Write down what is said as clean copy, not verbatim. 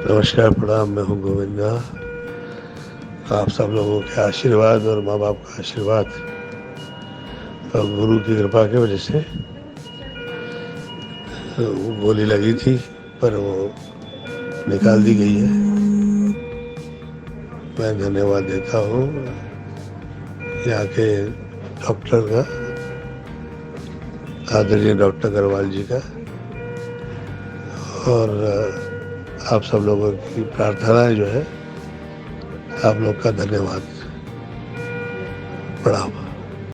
नमस्कार, प्रणाम। मैं हूँ गोविंदा। आप सब लोगों के आशीर्वाद और माँ बाप का आशीर्वाद और गुरु की कृपा की वजह से वो गोली लगी थी, पर वो निकाल दी गई है। मैं धन्यवाद देता हूँ यहाँ के डॉक्टर का, आदरणीय डॉक्टर अग्रवाल जी का, और आप सब लोगों की प्रार्थनाएं जो है, आप लोग का धन्यवाद। प्रणाम।